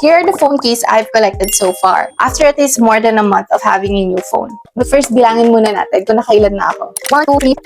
Here are the phone keys I've collected so far, after at least more than a month of having a new phone. But first, bilangin muna natin kung nakailan na ako. 1, 2,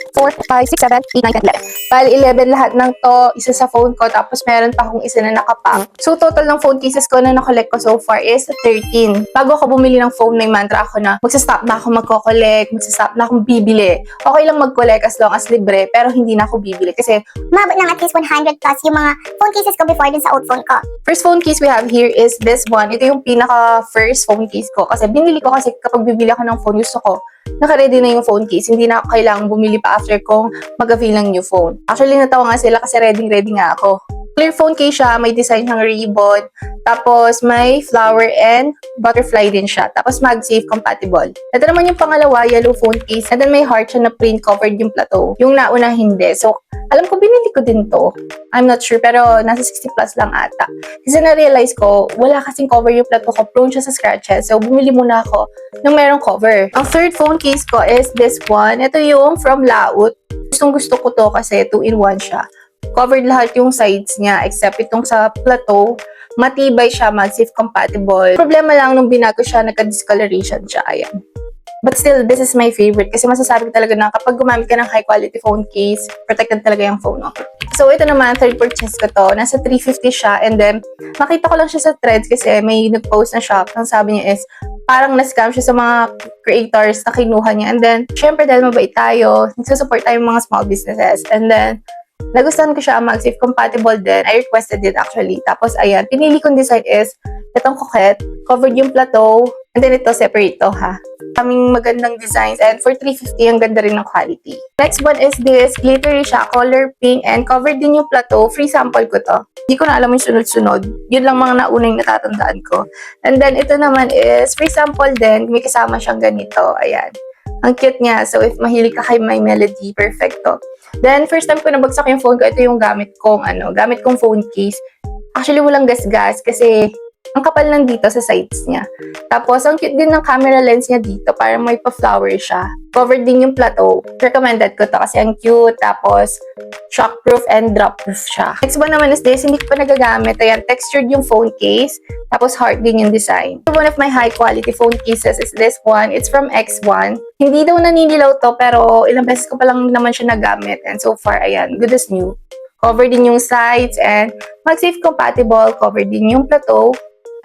3, 4, 5, 6, 7, 8, 9, 10, 11. Bali, 11 lahat ng to, isa sa phone ko, tapos meron pa akong isa na nakapack. So, total ng phone cases ko na nakollect ko so far is 13. Bago ako bumili ng phone, may mantra ako na magsastop na ako magko-collect, magsastop na akong bibili. Okay lang mag-collect as long as libre, pero hindi na ako bibili kasi umabot ng at least 100 plus yung mga phone cases ko before dun sa old phone ko. first phone case we have here is this one. Ito yung pinaka-first phone case ko. Kasi binili ko kasi kapag bibili ako ng phone, gusto ko, naka-ready na yung phone case. Hindi na ako kailangang bumili pa after kong mag-avail ng new phone. Actually, natawa nga sila kasi ready nga ako. Clear phone case siya, may design ng ribbon, tapos may flower and butterfly din siya, tapos MagSafe compatible. Ito naman yung pangalawa, yellow phone case, and then may heart siya na print covered yung plateau. Yung nauna hindi. So, alam ko binili ko din to. I'm not sure, pero nasa 60 plus lang ata. Kasi na-realize ko, wala kasing cover yung plateau ko, prone siya sa scratches. So, bumili muna ako ng merong cover. Ang third phone case ko is this one. Ito yung from Laut. Gusto ko to kasi 2-in-1 siya. Covered lahat yung sides niya except itong sa plateau. Matibay siya, MagSafe compatible. Problema lang nung binago siya, nagka-discoloration siya. Ayan. But still, this is my favorite kasi masasabi ko talaga na kapag gumamit ka ng high quality phone case, protected talaga yung phone mo. So, ito naman, third purchase ko to. Nasa 350 siya and then, nakita ko lang siya sa threads kasi may nag-post na shop. Ang sabi niya is, parang na-scam siya sa mga creators na kinuha niya. And then, syempre dahil mabait tayo, nagsusupport tayo mga small businesses. And then, nagustuhan ko siya, MagSafe compatible din. I requested it actually. Tapos, ayan, pinili kong design is, itong coquette, covered yung plateau, and then ito, separate to ha. Kaming magandang designs, and for 350, ang ganda rin ng quality. Next one is this, glittery siya, color pink, and covered din yung plateau. Free sample ko to. Hindi ko na alam yung sunod-sunod. Yun lang mga naunang natatandaan ko. And then, ito naman is, free sample din, may kasama siyang ganito. Ayan. Ang cute niya. So, if mahilig ka kay My Melody, perfecto. Then, first time ko nabagsak yung phone ko, ito yung gamit kong phone case. Actually, walang gasgas kasi ang kapal lang dito sa sides niya. Tapos, ang cute din ng camera lens niya dito, parang may pa-flower siya. Covered din yung plateau. Recommended ko to kasi ang cute. Tapos, shockproof and drop-proof siya. Next one naman is this, hindi ko pa nagagamit. Ayan, textured yung phone case. Tapos, heart din yung design. One of my high-quality phone cases is this one. It's from X1. Hindi daw naninilaw to, pero ilang beses ko pa lang naman siya nagamit. And so far, ayan, good as new. Covered din yung sides and MagSafe compatible. Covered din yung plateau.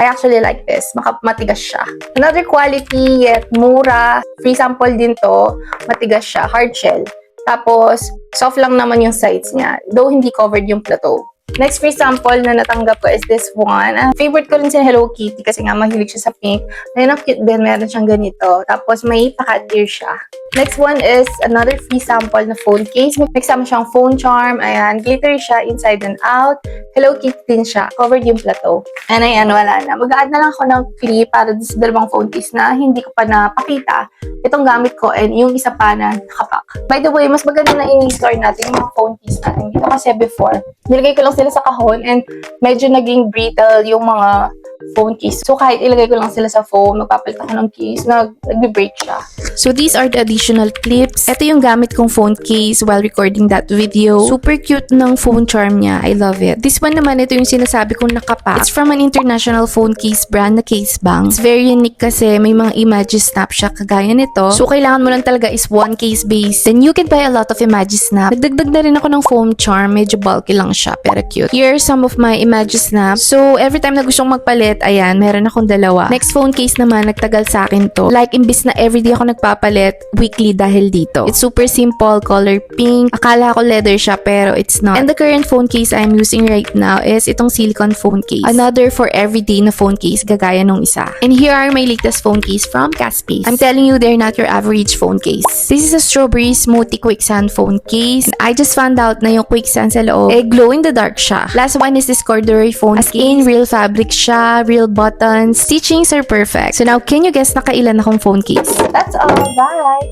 I actually like this. Matigas siya. Another quality, yet mura. Free sample din to. Matigas siya. Hard shell. Tapos, soft lang naman yung sides niya. Though hindi covered yung plateau. Next free sample na natanggap ko is this one. Favorite ko rin si Hello Kitty kasi nga mahilig siya sa pink. Ayun, ang cute din. Meron siyang ganito. Tapos, may pa-cat ear siya. Next one is another free sample na phone case. May kasama siyang phone charm. Ayan, glittery siya inside and out. Hello Kitty din siya. Covered yung plateau. And ayan, wala na. Mag-add na lang ako ng clip para sa dalawang phone case na hindi ko pa napakita. Itong gamit ko and yung isa pa na nakapack. By the way, mas maganda na in-store natin yung mga phone case natin dito kasi before, nilagay ko lang sila sa kahon and medyo naging brittle yung mga phone case. So, kahit ilagay ko lang sila sa phone, magpapalit ako ng case, nagbe-break siya. So these are the additional clips. Ito yung gamit kong phone case while recording that video. Super cute ng phone charm niya. I love it. This one naman, ito yung sinasabi kong nakapack. It's from an international phone case brand na Casebang. It's very unique kasi may mga images snap siya kagaya nito. So kailangan mo lang talaga is one case base. Then you can buy a lot of images snap. Nagdagdag na rin ako ng phone charm. Medyo bulky lang siya pero cute. Here are some of my images snap. So every time na gustong magpalit, ayan, meron akong dalawa. Next phone case naman, nagtagal sa akin to. Like imbis na everyday ako nagpapalit, weekly dahil dito. It's super simple, color pink. Akala ko leather siya pero it's not. And the current phone case I'm using right now is itong silicone phone case. Another for everyday na phone case, gagaya nung isa. And here are my latest phone case from Casspace. I'm telling you, they're not your average phone case. This is a strawberry smoothie quicksand phone case. And I just found out na yung quicksand sa loob, glow in the dark siya. Last one is this corduroy phone case. As in, real fabric siya, real buttons. Stitchings are perfect. So now, can you guess nakailan akong phone case? That's all. Bye!